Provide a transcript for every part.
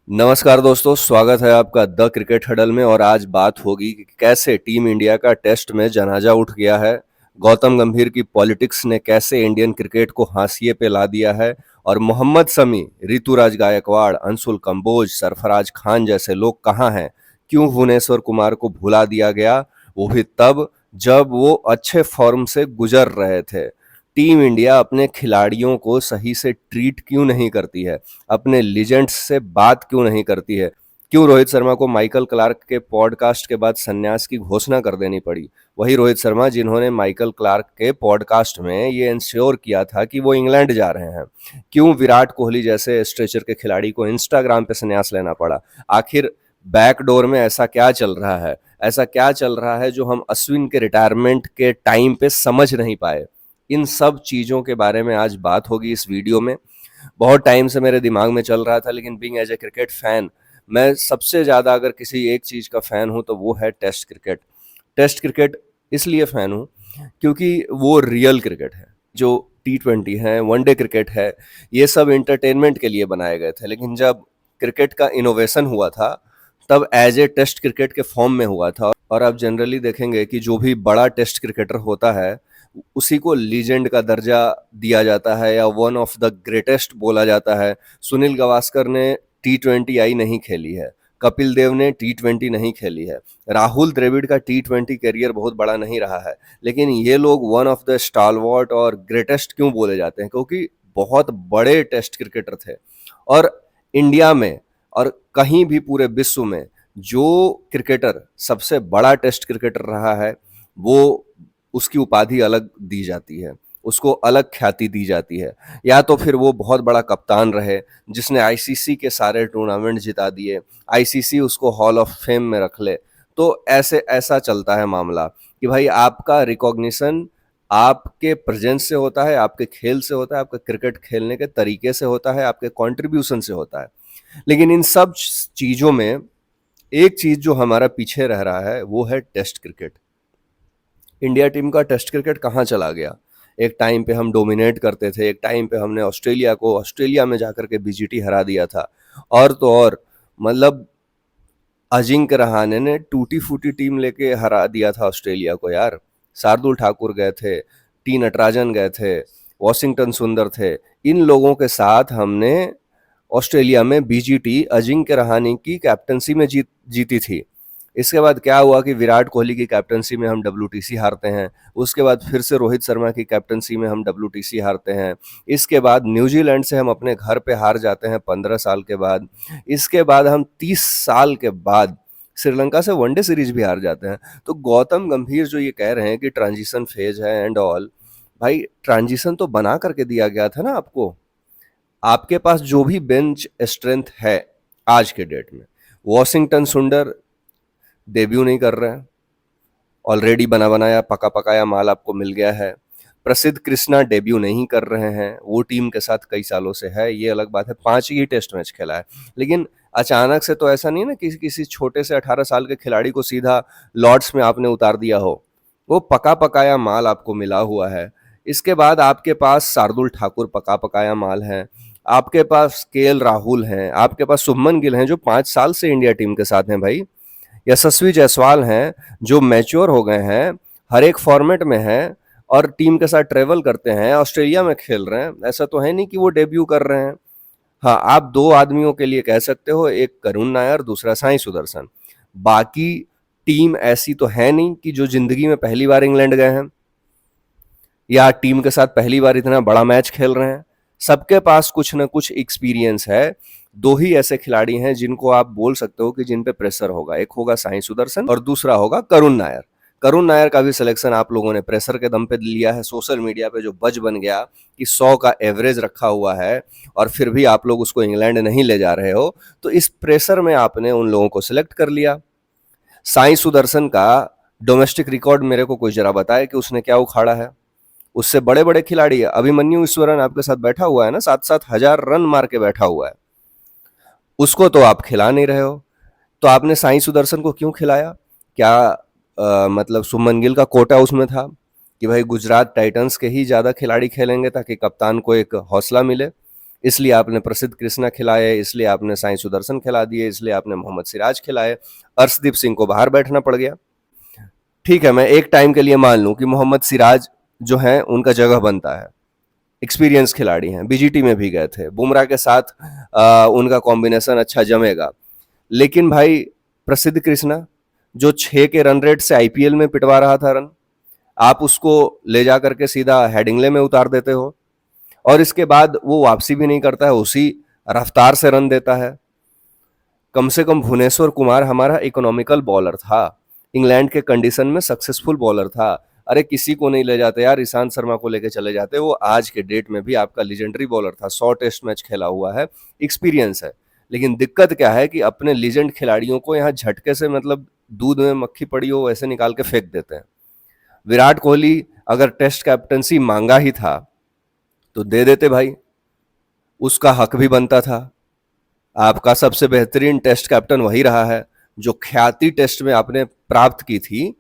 नमस्कार दोस्तों, स्वागत है आपका द क्रिकेट हडल में। और आज बात होगी कि कैसे टीम इंडिया का टेस्ट में जनाजा उठ गया है, गौतम गंभीर की पॉलिटिक्स ने कैसे इंडियन क्रिकेट को हाशिए पे ला दिया है, और मोहम्मद शमी, ऋतुराज गायकवाड़, अंशुल कंबोज, सरफराज खान जैसे लोग कहाँ हैं, क्यों भुवनेश्वर कुमार को भुला दिया गया, वो भी तब जब वो अच्छे फॉर्म से गुजर रहे थे। टीम इंडिया अपने खिलाड़ियों को सही से ट्रीट क्यों नहीं करती है, अपने लीजेंड्स से बात क्यों नहीं करती है, क्यों रोहित शर्मा को माइकल क्लार्क के पॉडकास्ट के बाद संन्यास की घोषणा कर देनी पड़ी। वही रोहित शर्मा जिन्होंने माइकल क्लार्क के पॉडकास्ट में ये इंश्योर किया था कि वो इंग्लैंड जा रहे हैं। क्यों विराट कोहली जैसे स्ट्रेचर के खिलाड़ी को इंस्टाग्राम पे संन्यास लेना पड़ा। आखिर बैकडोर में ऐसा क्या चल रहा है, ऐसा क्या चल रहा है जो हम अश्विन के रिटायरमेंट के टाइम पे समझ नहीं पाए। इन सब चीज़ों के बारे में आज बात होगी इस वीडियो में। बहुत टाइम से मेरे दिमाग में चल रहा था, लेकिन being as a cricket fan, मैं सबसे ज़्यादा अगर किसी एक चीज़ का फ़ैन हूँ तो वो है टेस्ट क्रिकेट। टेस्ट क्रिकेट इसलिए फ़ैन हूँ क्योंकि वो रियल क्रिकेट है। जो टी20 है, वनडे क्रिकेट है, ये सब एंटरटेनमेंट के लिए बनाए गए थे, लेकिन जब क्रिकेट का इनोवेशन हुआ था तब एज ए टेस्ट क्रिकेट के फॉर्म में हुआ था। और आप जनरली देखेंगे कि जो भी बड़ा टेस्ट क्रिकेटर होता है उसी को लीजेंड का दर्जा दिया जाता है या वन ऑफ द ग्रेटेस्ट बोला जाता है। सुनील गावस्कर ने टी20 नहीं खेली है, कपिल देव ने टी20 नहीं खेली है, राहुल द्रविड़ का टी20 करियर बहुत बड़ा नहीं रहा है, लेकिन ये लोग वन ऑफ द स्टालवर्ट और ग्रेटेस्ट क्यों बोले जाते हैं? क्योंकि बहुत बड़े टेस्ट क्रिकेटर थे। और इंडिया में और कहीं भी पूरे विश्व में जो क्रिकेटर सबसे बड़ा टेस्ट क्रिकेटर रहा है, वो उसकी उपाधि अलग दी जाती है, उसको अलग ख्याति दी जाती है। या तो फिर वो बहुत बड़ा कप्तान रहे जिसने आईसीसी के सारे टूर्नामेंट जिता दिए, आईसीसी उसको हॉल ऑफ फेम में रख ले। तो ऐसा चलता है मामला कि भाई आपका रिकॉग्निशन आपके प्रेजेंस से होता है, आपके खेल से होता है, आपके क्रिकेट खेलने के तरीके से होता है, आपके कंट्रीब्यूशन से होता है। लेकिन इन सब चीज़ों में एक चीज़ जो हमारा पीछे रह रहा है वो है टेस्ट क्रिकेट। इंडिया टीम का टेस्ट क्रिकेट कहाँ चला गया? एक टाइम पे हम डोमिनेट करते थे, एक टाइम पे हमने ऑस्ट्रेलिया को ऑस्ट्रेलिया में जाकर के बीजीटी हरा दिया था। और तो और मतलब अजिंक्य रहाणे ने टूटी फूटी टीम लेके हरा दिया था ऑस्ट्रेलिया को यार। शार्दुल ठाकुर गए थे, टी नटराजन गए थे, वॉशिंगटन सुंदर थे। इन लोगों के साथ हमने ऑस्ट्रेलिया में बीजीटी अजिंक्य रहाणे की कैप्टनसी में जीती थी। इसके बाद क्या हुआ कि विराट कोहली की कैप्टनसी में हम डब्ल्यूटीसी हारते हैं, उसके बाद फिर से रोहित शर्मा की कैप्टनसी में हम डब्ल्यूटीसी हारते हैं, इसके बाद न्यूजीलैंड से हम अपने घर पे हार जाते हैं 15 साल के बाद, इसके बाद हम 30 साल के बाद श्रीलंका से वनडे सीरीज भी हार जाते हैं। तो गौतम गंभीर जो ये कह रहे हैं कि ट्रांजिशन फेज है एंड ऑल, भाई ट्रांजिशन तो बना करके दिया गया था ना आपको। आपके पास जो भी बेंच स्ट्रेंथ है आज के डेट में, वॉशिंगटन सुंदर डेब्यू नहीं कर रहे हैं, ऑलरेडी बना बनाया पका पकाया माल आपको मिल गया है। प्रसिद्ध कृष्णा डेब्यू नहीं कर रहे हैं, वो टीम के साथ कई सालों से है, ये अलग बात है, 5 ही टेस्ट मैच खेला है। लेकिन अचानक से तो ऐसा नहीं ना कि किसी छोटे से 18 साल के खिलाड़ी को सीधा लॉर्ड्स में आपने उतार दिया हो। वो पका पकाया माल आपको मिला हुआ है। इसके बाद आपके पास शार्दुल ठाकुर पका पकाया माल है, आपके पास केएल राहुल हैं, आपके पास शुभमन गिल हैं जो 5 साल से इंडिया टीम के साथ हैं भाई। यशस्वी जायसवाल हैं जो मैच्योर हो गए हैं, हर एक फॉर्मेट में हैं और टीम के साथ ट्रेवल करते हैं, ऑस्ट्रेलिया में खेल रहे हैं। ऐसा तो है नहीं कि वो डेब्यू कर रहे हैं। हाँ, आप 2 आदमियों के लिए कह सकते हो, एक करुण नायर, दूसरा साई सुदर्शन। बाकी टीम ऐसी तो है नहीं कि जो जिंदगी में पहली बार इंग्लैंड गए हैं या टीम के साथ पहली बार इतना बड़ा मैच खेल रहे हैं। सबके पास कुछ ना कुछ एक्सपीरियंस है। 2 ही ऐसे खिलाड़ी हैं जिनको आप बोल सकते हो कि जिन पे प्रेशर होगा, एक होगा साई सुदर्शन और दूसरा होगा करुण नायर। करुण नायर का भी सिलेक्शन आप लोगों ने प्रेशर के दम पे लिया है। सोशल मीडिया पे जो बज बन गया कि 100 का एवरेज रखा हुआ है और फिर भी आप लोग उसको इंग्लैंड नहीं ले जा रहे हो, तो इस प्रेशर में आपने उन लोगों को सिलेक्ट कर लिया। साई सुदर्शन का डोमेस्टिक रिकॉर्ड मेरे को कोई जरा बताए कि उसने क्या उखाड़ा है। उससे बड़े बड़े खिलाड़ी है, अभिमन्यु ईश्वरन आपके साथ बैठा हुआ है ना, 7-7 हजार रन मार के बैठा हुआ है, उसको तो आप खिला नहीं रहे हो। तो आपने साई सुदर्शन को क्यों खिलाया? क्या मतलब शुभमन गिल का कोटा उसमें था कि भाई गुजरात टाइटंस के ही ज्यादा खिलाड़ी खेलेंगे ताकि कप्तान को एक हौसला मिले? इसलिए आपने प्रसिद्ध कृष्णा खिलाए, इसलिए आपने साईं सुदर्शन खिला दिए, इसलिए आपने मोहम्मद सिराज खिलाए, अर्शदीप सिंह को बाहर बैठना पड़ गया। ठीक है, मैं एक टाइम के लिए मान लूं कि मोहम्मद सिराज जो है उनका जगह बनता है, एक्सपीरियंस खिलाड़ी हैं, बीजीटी में भी गए थे, बुमराह के साथ उनका कॉम्बिनेशन अच्छा जमेगा। लेकिन भाई प्रसिद्ध कृष्णा जो 6 के रन रेट से आईपीएल में पिटवा रहा था रन, आप उसको ले जा करके सीधा हेडिंगले में उतार देते हो, और इसके बाद वो वापसी भी नहीं करता है, उसी रफ्तार से रन देता है। कम से कम भुवनेश्वर कुमार हमारा इकोनॉमिकल बॉलर था, इंग्लैंड के कंडीशन में सक्सेसफुल बॉलर था। अरे किसी को नहीं ले जाते यार, ईशांत शर्मा को लेके चले जाते, वो आज के डेट में भी आपका लीजेंडरी बॉलर था, 100 टेस्ट मैच खेला हुआ है, एक्सपीरियंस है। लेकिन दिक्कत क्या है कि अपने लीजेंड खिलाड़ियों को यहाँ झटके से, मतलब दूध में मक्खी पड़ी हो वैसे निकाल के फेंक देते हैं। विराट कोहली अगर टेस्ट कैप्टनसी मांगा ही था तो दे देते भाई, उसका हक भी बनता था। आपका सबसे बेहतरीन टेस्ट कैप्टन वही रहा है, जो ख्याति टेस्ट में आपने प्राप्त की थी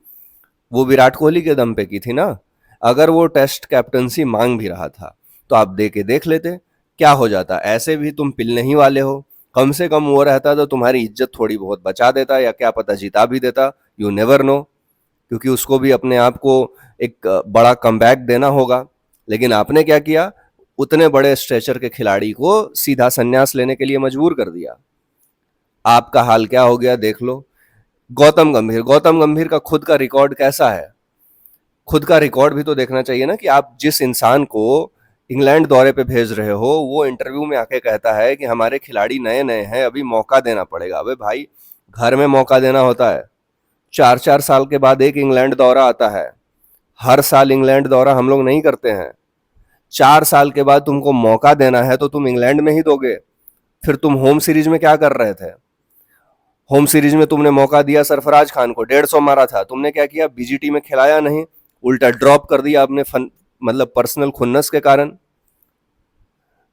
वो विराट कोहली के दम पे की थी ना। अगर वो टेस्ट कैप्टनसी मांग भी रहा था तो आप दे के देख लेते, क्या हो जाता। ऐसे भी तुम पिलने ही वाले हो, कम से कम वो रहता तो तुम्हारी इज्जत थोड़ी बहुत बचा देता, या क्या पता जिता भी देता, यू नेवर नो, क्योंकि उसको भी अपने आप को एक बड़ा कमबैक देना होगा। लेकिन आपने क्या किया, उतने बड़े स्ट्रेचर के खिलाड़ी को सीधा संन्यास लेने के लिए मजबूर कर दिया। आपका हाल क्या हो गया देख लो। गौतम गंभीर का खुद का रिकॉर्ड कैसा है, खुद का रिकॉर्ड भी तो देखना चाहिए ना, कि आप जिस इंसान को इंग्लैंड दौरे पे भेज रहे हो वो इंटरव्यू में आके कहता है कि हमारे खिलाड़ी नए नए हैं, अभी मौका देना पड़ेगा। अबे भाई, घर में मौका देना होता है, 4-4 साल के बाद एक इंग्लैंड दौरा आता है, हर साल इंग्लैंड दौरा हम लोग नहीं करते हैं। 4 साल के बाद तुमको मौका देना है तो तुम इंग्लैंड में ही दोगे। फिर तुम होम सीरीज में क्या कर रहे थे, होम सीरीज में तुमने मौका दिया सरफराज खान को, 150 मारा था, तुमने क्या किया, बीजीटी में खिलाया नहीं, उल्टा ड्रॉप कर दिया आपने मतलब पर्सनल खुन्नस के कारण।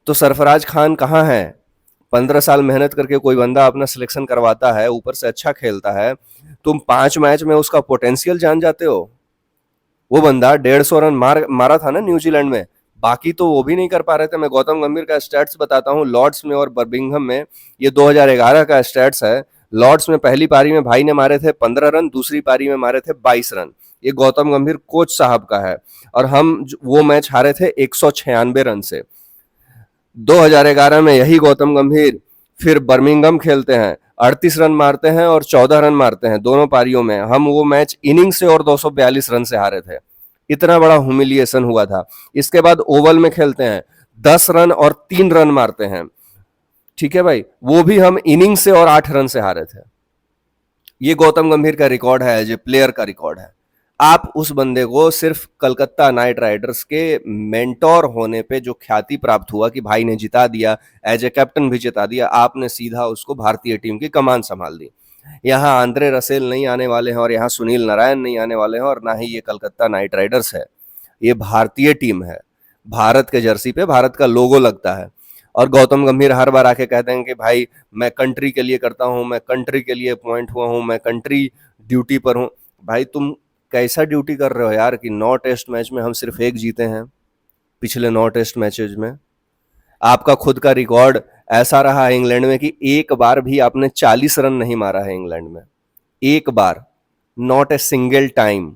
तो सरफराज खान कहाँ है, 15 साल मेहनत करके कोई बंदा अपना सिलेक्शन करवाता है, ऊपर से अच्छा खेलता है, तुम 5 मैच में उसका पोटेंशियल जान जाते हो। वो बंदा 150 रन मारा था ना न्यूजीलैंड में, बाकी तो वो भी नहीं कर पा रहे थे। मैं गौतम गंभीर का स्टैट्स बताता हूँ, लॉर्ड्स में और बर्मिंघम में, ये 2011 का स्टैट्स है। लॉर्ड्स में पहली पारी में भाई ने मारे थे 15 रन, दूसरी पारी में मारे थे 22 रन। ये गौतम गंभीर कोच साहब का है, और हम वो मैच हारे थे 196 रन से। 2011 में यही गौतम गंभीर फिर बर्मिंघम खेलते हैं, 38 रन मारते हैं और 14 रन मारते हैं दोनों पारियों में। हम वो मैच इनिंग से और 242 रन से हारे थे, इतना बड़ा ह्यूमिलिएशन हुआ था। इसके बाद ओवल में खेलते हैं, 10 रन और 3 रन मारते हैं, ठीक है भाई, वो भी हम इनिंग से और 8 रन से हारे थे। ये गौतम गंभीर का रिकॉर्ड है, एज ए प्लेयर का रिकॉर्ड है। आप उस बंदे को सिर्फ कलकत्ता नाइट राइडर्स के मेंटोर होने पे जो ख्याति प्राप्त हुआ कि भाई ने जिता दिया, एज ए कैप्टन भी जिता दिया, आपने सीधा उसको भारतीय टीम की कमान संभाल दी। यहाँ आंद्रे रसेल नहीं आने वाले हैं, और यहाँ सुनील नारायण नहीं आने वाले हैं, और ना ही ये कलकत्ता नाइट राइडर्स है, ये भारतीय टीम है। भारत के जर्सी पे भारत का लोगो लगता है। और गौतम गंभीर हर बार आके कहते हैं कि भाई मैं कंट्री के लिए करता हूँ, मैं कंट्री के लिए अपॉइंट हुआ हूँ, मैं कंट्री ड्यूटी पर हूँ। भाई तुम कैसा ड्यूटी कर रहे हो यार, कि 9 टेस्ट मैच में हम सिर्फ 1 जीते हैं पिछले 9 टेस्ट मैचेज में। आपका खुद का रिकॉर्ड ऐसा रहा है इंग्लैंड में कि एक बार भी आपने 40 रन नहीं मारा है इंग्लैंड में, एक बार, not a single time.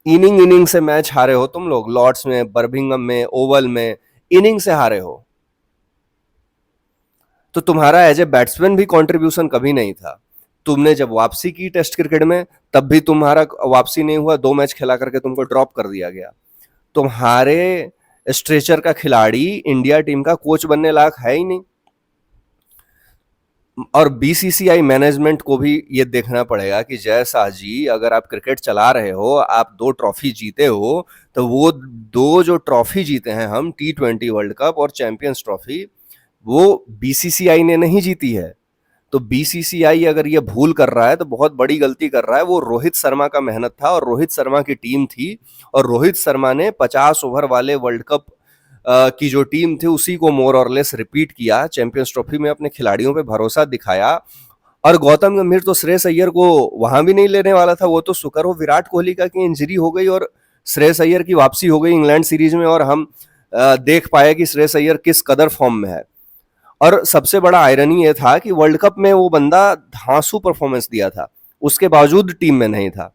Inning से मैच हारे हो तुम लोग, लॉर्ड्स में, बर्मिंघम में, ओवल में, इनिंग से हारे हो। तो तुम्हारा एज ए बैट्समैन भी कंट्रीब्यूशन कभी नहीं था। तुमने जब वापसी की टेस्ट क्रिकेट में, तब भी तुम्हारा वापसी नहीं हुआ, 2 मैच खिला करके तुमको ड्रॉप कर दिया गया। तुम्हारे स्ट्रेचर का खिलाड़ी इंडिया टीम का कोच बनने लायक है ही नहीं। और बीसीसीआई मैनेजमेंट को भी ये देखना पड़ेगा कि जय शाह जी, अगर आप क्रिकेट चला रहे हो, आप 2 ट्रॉफी जीते हो, तो वो 2 जो ट्रॉफी जीते हैं हम, T20 वर्ल्ड कप और चैंपियंस ट्रॉफी, वो बीसीसीआई ने नहीं जीती है। तो बीसीसीआई अगर ये भूल कर रहा है तो बहुत बड़ी गलती कर रहा है। वो रोहित शर्मा का मेहनत था, और रोहित शर्मा की टीम थी, और रोहित शर्मा ने 50 ओवर वाले वर्ल्ड कप की जो टीम थी उसी को मोर और लेस रिपीट किया, चैंपियंस ट्रॉफी में अपने खिलाड़ियों पे भरोसा दिखाया। और गौतम गंभीर तो श्रेयस अय्यर को वहां भी नहीं लेने वाला था, वो तो शुक्र हो विराट कोहली का कि इंजरी हो गई और श्रेयस अय्यर की वापसी हो गई इंग्लैंड सीरीज में, और हम देख पाए कि श्रेयस अय्यर किस कदर फॉर्म में है। और सबसे बड़ा आयरनी ये था कि वर्ल्ड कप में वो बंदा धांसू परफॉर्मेंस दिया था, उसके बावजूद टीम में नहीं था।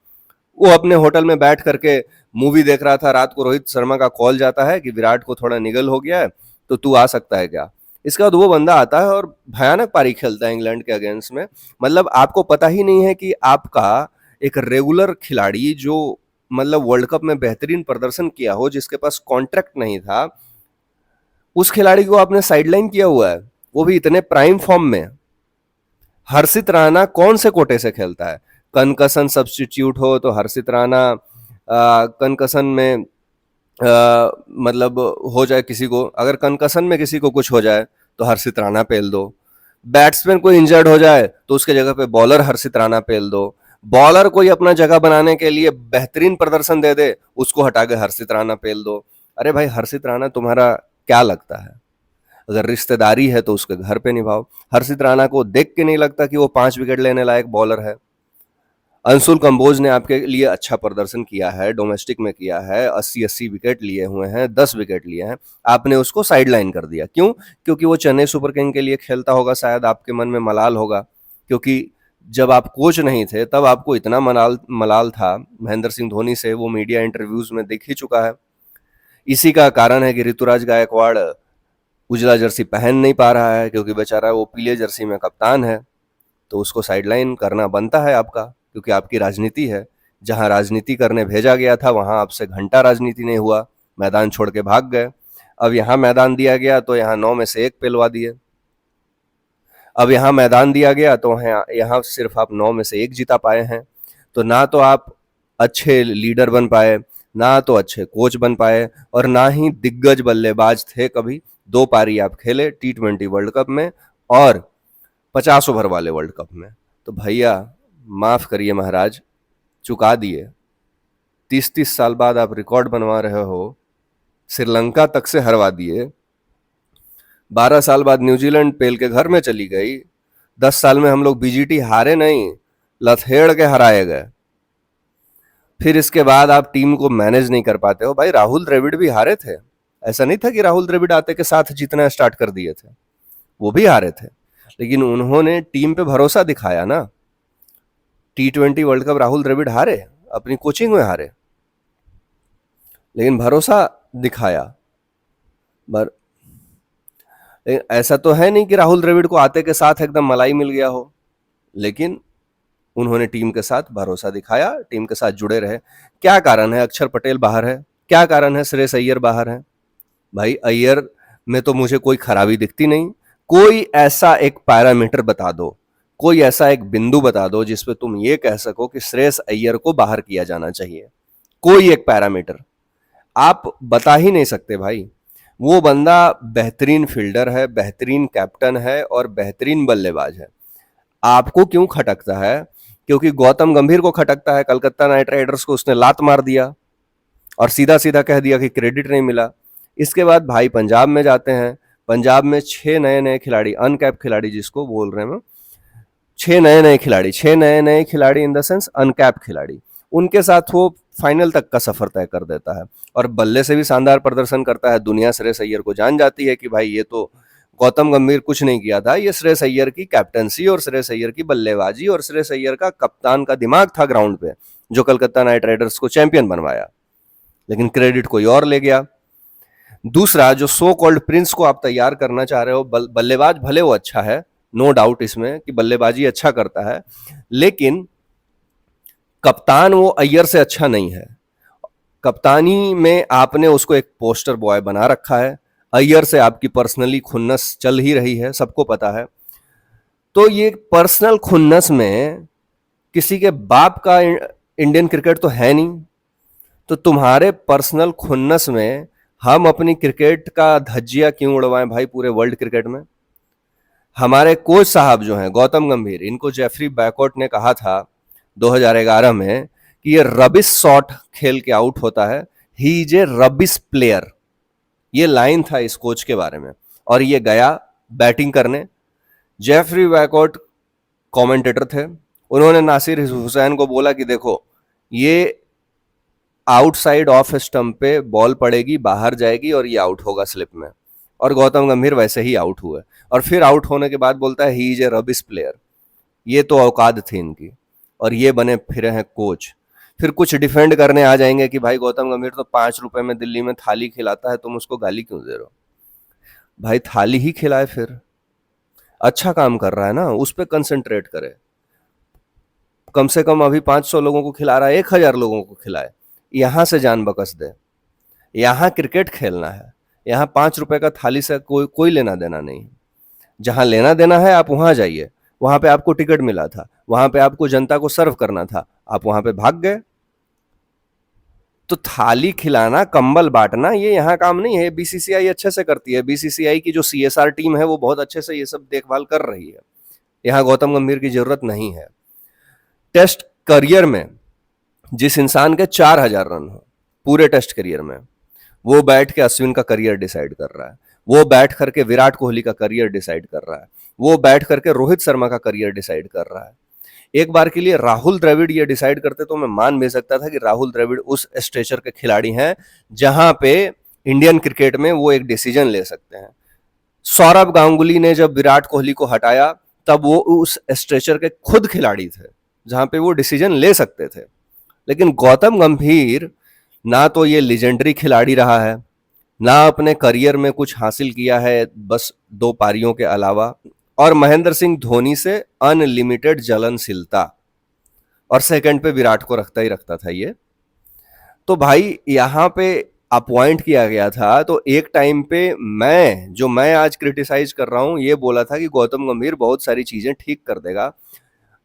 वो अपने होटल में बैठ करके मूवी देख रहा था। रात को रोहित शर्मा का कॉल जाता है कि विराट को थोड़ा निगल हो गया है, तो तू आ सकता है क्या। इसके बाद वो बंदा आता है और भयानक पारी खेलता है इंग्लैंड के अगेंस्ट में। मतलब आपको पता ही नहीं है कि आपका एक रेगुलर खिलाड़ी जो मतलब वर्ल्ड कप में बेहतरीन प्रदर्शन किया हो, जिसके पास कॉन्ट्रैक्ट नहीं था, उस खिलाड़ी को आपने साइडलाइन किया हुआ है, वो भी इतने प्राइम फॉर्म में। हर्षित राणा कौन से कोटे से खेलता है? कनकसन सब्स्टिट्यूट हो तो हर्षित राणा, कनकसन में मतलब हो जाए किसी को, अगर कनकसन में किसी को कुछ हो जाए तो हर्षित राणा पेल दो। बैट्समैन कोई इंजर्ड हो जाए तो उसके जगह पे बॉलर हर्षित राणा पेल दो। बॉलर कोई अपना जगह बनाने के लिए बेहतरीन प्रदर्शन दे दे, उसको हटा के हर्षित राणा पेल दो। अरे भाई, हर्षित राणा तुम्हारा क्या लगता है? अगर रिश्तेदारी है तो उसके घर पे निभाओ। हर्षित राणा को देख के नहीं लगता कि वो 5 विकेट लेने लायक बॉलर है। अंशुल कंबोज ने आपके लिए अच्छा प्रदर्शन किया है, डोमेस्टिक में किया है, 80-80 विकेट लिए हुए हैं, 10 विकेट लिए हैं। आपने उसको साइडलाइन कर दिया, क्यों? क्योंकि वो चेन्नई सुपर किंग के लिए खेलता होगा, शायद आपके मन में मलाल होगा। क्योंकि जब आप कोच नहीं थे तब आपको इतना मलाल मलाल था महेंद्र सिंह धोनी से, वो मीडिया इंटरव्यूज में दिख ही चुका है। इसी का कारण है कि ऋतुराज गायकवाड़ उजला जर्सी पहन नहीं पा रहा है, क्योंकि बेचारा वो पीले जर्सी में कप्तान है। तो उसको साइडलाइन करना बनता है आपका, क्योंकि आपकी राजनीति है। जहां राजनीति करने भेजा गया था वहां आपसे घंटा राजनीति नहीं हुआ, मैदान छोड़ के भाग गए। अब यहाँ मैदान दिया गया तो यहाँ 9 में से 1 पेलवा दिए। अब यहाँ मैदान दिया गया तो यहाँ सिर्फ आप 9 में से 1 जीता पाए हैं। तो ना तो आप अच्छे लीडर बन पाए, ना तो अच्छे कोच बन पाए, और ना ही दिग्गज बल्लेबाज थे कभी। 2 पारी आप खेले T20 वर्ल्ड कप में और 50 ओवर वाले वर्ल्ड कप में। तो भैया माफ करिए महाराज, चुका दिए। 30-30 साल बाद आप रिकॉर्ड बनवा रहे हो, श्रीलंका तक से हरवा दिए। 12 साल बाद न्यूजीलैंड पेल के घर में चली गई। 10 साल में हम लोग बीजीटी हारे नहीं, लथेड़ के हराए गए। फिर इसके बाद आप टीम को मैनेज नहीं कर पाते हो। भाई, राहुल द्रविड़ भी हारे थे। ऐसा नहीं था कि राहुल द्रविड़ आते के साथ जीतना स्टार्ट कर दिए थे, वो भी हारे थे, लेकिन उन्होंने टीम पे भरोसा दिखाया ना। T20 world cup Rahul Dravid हारे, अपनी कोचिंग में हारे, लेकिन भरोसा दिखाया। लेकिन ऐसा तो है नहीं कि राहुल द्रविड़ को आते के साथ एकदम मलाई मिल गया हो, लेकिन उन्होंने टीम के साथ भरोसा दिखाया, टीम के साथ जुड़े रहे। क्या कारण है अक्षर पटेल बाहर है? क्या कारण है श्रेयस अय्यर बाहर है? भाई, अय्यर में तो मुझे कोई खराबी दिखती नहीं। कोई ऐसा एक पैरामीटर बता दो, कोई ऐसा एक बिंदु बता दो जिसपे तुम ये कह सको कि श्रेयस अय्यर को बाहर किया जाना चाहिए। कोई एक पैरामीटर आप बता ही नहीं सकते भाई। वो बंदा बेहतरीन फील्डर है, बेहतरीन कैप्टन है और बेहतरीन बल्लेबाज है। आपको क्यों खटकता है? क्योंकि गौतम गंभीर को खटकता है। कलकत्ता नाइट राइडर्स को उसने लात मार दिया और सीधा सीधा कह दिया कि क्रेडिट नहीं मिला। इसके बाद भाई पंजाब में जाते हैं। पंजाब में 6 नए नए खिलाड़ी, अनकैप खिलाड़ी जिसको बोल रहे हैं, 6 नए नए खिलाड़ी, 6 नए नए खिलाड़ी इन द सेंस अनकैप खिलाड़ी, उनके साथ वो फाइनल तक का सफर तय कर देता है और बल्ले से भी शानदार प्रदर्शन करता है। दुनिया श्रेयस अय्यर को जान जाती है कि भाई ये तो गौतम गंभीर कुछ नहीं किया था, ये श्रेयस अय्यर की कैप्टनसी और श्रेयस अय्यर की बल्लेबाजी और श्रेयस अय्यर का कप्तान का दिमाग था ग्राउंड पे, जो कलकत्ता नाइट राइडर्स को चैंपियन बनवाया। लेकिन क्रेडिट कोई और ले गया। दूसरा, जो सो कॉल्ड प्रिंस को आप तैयार करना चाह रहे हो, बल्लेबाज भले वो अच्छा है, नो डाउट इसमें कि बल्लेबाजी अच्छा करता है, लेकिन कप्तान वो अय्यर से अच्छा नहीं है। कप्तानी में आपने उसको एक पोस्टर बॉय बना रखा है। अय्यर से आपकी पर्सनली खुन्नस चल ही रही है, सबको पता है। तो ये पर्सनल खुन्नस में किसी के बाप का इंडियन क्रिकेट तो है नहीं। तो तुम्हारे पर्सनल खुन्नस में हम अपनी क्रिकेट का धज्जिया क्यों उड़वाएं भाई पूरे वर्ल्ड क्रिकेट में? हमारे कोच साहब जो हैं गौतम गंभीर, इनको जेफरी बैकवर्ट ने कहा था 2011 में कि ये रबिश शॉट खेल के आउट होता है, he is a rubbish player. ये लाइन था इस कोच के बारे में, और ये गया बैटिंग करने। जेफरी बैकवर्ट कमेंटेटर थे, उन्होंने नासिर हुसैन को बोला कि देखो, ये आउटसाइड ऑफ स्टंप पे बॉल पड़ेगी, बाहर जाएगी और ये आउट होगा स्लिप में। और गौतम गंभीर वैसे ही आउट हुए और फिर आउट होने के बाद बोलता है he is a rubbish player. ये तो औकात थी इनकी और ये बने फिरे हैं कोच। फिर कुछ डिफेंड करने आ जाएंगे कि भाई गौतम गंभीर तो 5 रुपए में दिल्ली में थाली खिलाता है, तुम उसको गाली क्यों दे रहे हो? भाई थाली ही खिलाए, फिर अच्छा काम कर रहा है ना, उस पर कंसंट्रेट करे। कम से कम अभी 500 लोगों को खिला रहा है, 1000 लोगों को खिलाए। यहां से जान बकस दे। यहाँ क्रिकेट खेलना है, यहाँ 5 रुपए का थाली से कोई कोई लेना देना नहीं। जहां लेना देना है आप वहां जाइए, वहां पे आपको टिकट मिला था, वहां पे आपको जनता को सर्व करना था, आप वहां पे भाग गए। तो थाली खिलाना, कंबल बांटना, ये यहाँ काम नहीं है। बीसीसीआई अच्छे से करती है, बीसीसीआई की जो सीएसआर टीम है वो बहुत अच्छे से ये सब देखभाल कर रही है। यहाँ गौतम गंभीर की जरूरत नहीं है। टेस्ट करियर में जिस इंसान के 4000 रन हो पूरे टेस्ट करियर में, वो बैठ के अश्विन का करियर डिसाइड कर रहा है, वो बैठ करके विराट कोहली का करियर डिसाइड कर रहा है, वो बैठ करके रोहित शर्मा का करियर डिसाइड कर रहा है। एक बार के लिए राहुल द्रविड़ ये डिसाइड करते तो मैं मान भी सकता था कि राहुल द्रविड़ उस स्टेचर के खिलाड़ी हैं जहां पे इंडियन क्रिकेट में वो एक डिसीजन ले सकते हैं। सौरभ गांगुली ने जब विराट कोहली को हटाया तब वो उस स्ट्रेचर के खुद खिलाड़ी थे जहां पे वो डिसीजन ले सकते थे। लेकिन गौतम गंभीर ना तो ये लेजेंडरी खिलाड़ी रहा है, ना अपने करियर में कुछ हासिल किया है बस 2 पारियों के अलावा, और महेंद्र सिंह धोनी से अनलिमिटेड जलनशीलता, और सेकंड पे विराट को रखता ही रखता था ये। तो भाई यहाँ पे अपॉइंट किया गया था तो एक टाइम पे मैं आज क्रिटिसाइज कर रहा हूँ ये बोला था कि गौतम गंभीर बहुत सारी चीजें ठीक कर देगा,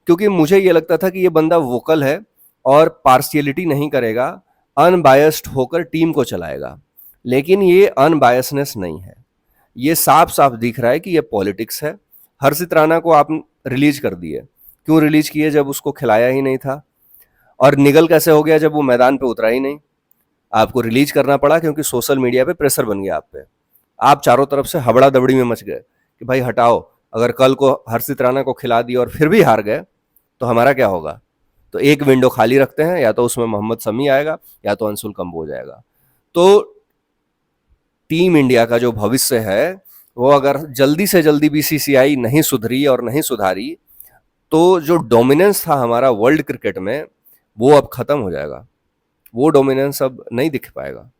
क्योंकि मुझे ये लगता था कि ये बंदा वोकल है और पार्शियलिटी नहीं करेगा, अनबायस्ड होकर टीम को चलाएगा। लेकिन ये अनबायसनेस नहीं है, ये साफ साफ दिख रहा है कि ये पॉलिटिक्स है। हर्षित राणा को आप रिलीज कर दिए, क्यों रिलीज किए जब उसको खिलाया ही नहीं था? और निगल कैसे हो गया जब वो मैदान पे उतरा ही नहीं? आपको रिलीज करना पड़ा क्योंकि सोशल मीडिया पे प्रेशर बन गया आप पे। आप चारों तरफ से हबड़ा दबड़ी में मच गए कि भाई हटाओ, अगर कल को हर्षित राणा को खिला दिया और फिर भी हार गए तो हमारा क्या होगा? तो एक विंडो खाली रखते हैं, या तो उसमें मोहम्मद शमी आएगा या तो अंशुल कंबोज आएगा। तो टीम इंडिया का जो भविष्य है वो अगर जल्दी से जल्दी बीसीसीआई नहीं सुधरी और नहीं सुधारी तो जो डोमिनेंस था हमारा वर्ल्ड क्रिकेट में वो अब खत्म हो जाएगा। वो डोमिनेंस अब नहीं दिख पाएगा,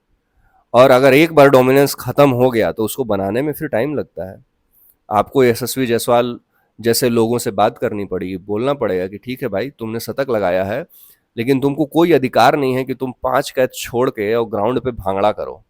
और अगर एक बार डोमिनेंस खत्म हो गया तो उसको बनाने में फिर टाइम लगता है। आपको यशस्वी जायसवाल जैसे लोगों से बात करनी पड़ेगी, बोलना पड़ेगा कि ठीक है भाई तुमने शतक लगाया है, लेकिन तुमको कोई अधिकार नहीं है कि तुम 5 कैच छोड़ के और ग्राउंड पे भांगड़ा करो।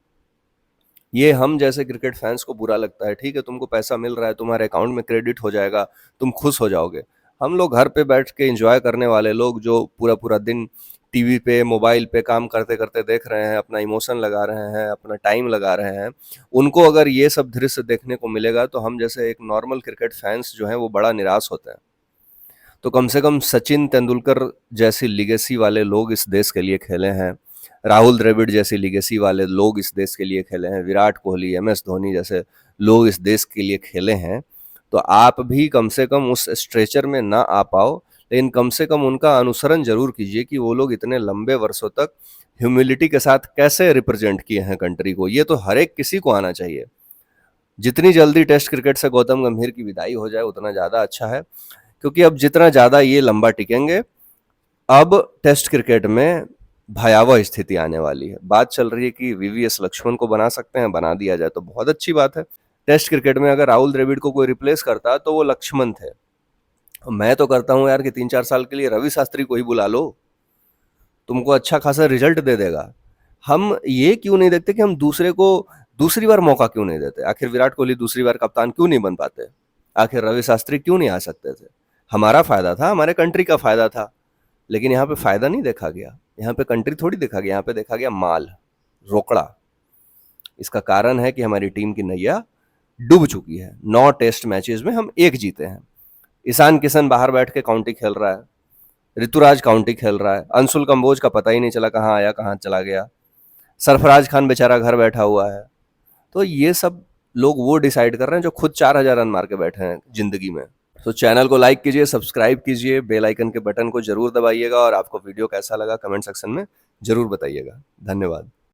ये हम जैसे क्रिकेट फैंस को बुरा लगता है, ठीक है तुमको पैसा मिल रहा है, तुम्हारे अकाउंट में क्रेडिट हो जाएगा, तुम खुश हो जाओगे। हम लोग घर पे बैठ के एंजॉय करने वाले लोग जो पूरा पूरा दिन टीवी पे मोबाइल पे काम करते करते देख रहे हैं, अपना इमोशन लगा रहे हैं, अपना टाइम लगा रहे हैं, उनको अगर ये सब दृश्य देखने को मिलेगा तो हम जैसे एक नॉर्मल क्रिकेट फैंस जो हैं वो बड़ा निराश होते हैं। तो कम से कम सचिन तेंदुलकर जैसी लिगेसी वाले लोग इस देश के लिए खेले हैं, राहुल द्रविड़ जैसी लिगेसी वाले लोग इस देश के लिए खेले हैं, विराट कोहली, एमएस धोनी जैसे लोग इस देश के लिए खेले हैं। तो आप भी कम से कम उस स्ट्रेचर में ना आ पाओ, लेकिन कम से कम उनका अनुसरण जरूर कीजिए कि वो लोग इतने लंबे वर्षों तक ह्यूमिलिटी के साथ कैसे रिप्रेजेंट किए हैं कंट्री को। ये तो हर एक किसी को आना चाहिए। जितनी जल्दी टेस्ट क्रिकेट से गौतम गंभीर की विदाई हो जाए उतना ज़्यादा अच्छा है, क्योंकि अब जितना ज़्यादा ये लंबा टिकेंगे, अब टेस्ट क्रिकेट में भयावह स्थिति आने वाली है। बात चल रही है कि वीवीएस लक्ष्मण को बना सकते हैं, बना दिया जाए तो बहुत अच्छी बात है। टेस्ट क्रिकेट में अगर राहुल द्रविड़ को कोई रिप्लेस करता तो वो लक्ष्मण थे। मैं तो करता हूं यार कि 3-4 साल के लिए रवि शास्त्री को ही बुला लो, तुमको अच्छा खासा रिजल्ट दे देगा। हम ये क्यों नहीं देखते कि हम दूसरे को दूसरी बार मौका क्यों नहीं देते? आखिर विराट कोहली दूसरी बार कप्तान क्यों नहीं बन पाते? आखिर रवि शास्त्री क्यों नहीं आ सकते थे? हमारा फायदा था, हमारे कंट्री का फायदा था। लेकिन यहाँ पे फायदा नहीं देखा गया, यहाँ पे कंट्री थोड़ी देखा गया, यहाँ पे देखा गया माल, रोकड़ा। इसका कारण है कि हमारी टीम की नैया डूब चुकी है। 9 टेस्ट मैचेस में हम 1 जीते हैं। ईशान किशन बाहर बैठ के काउंटी खेल रहा है, ऋतुराज काउंटी खेल रहा है, अंशुल कंबोज का पता ही नहीं चला कहाँ आया कहाँ चला गया, सरफराज खान बेचारा घर बैठा हुआ है। तो ये सब लोग वो डिसाइड कर रहे हैं जो खुद 4000 रन मार के बैठे हैं जिंदगी में। तो चैनल को लाइक कीजिए, सब्सक्राइब कीजिए, बेल आइकन के बटन को जरूर दबाइएगा, और आपको वीडियो कैसा लगा कमेंट सेक्शन में जरूर बताइएगा। धन्यवाद।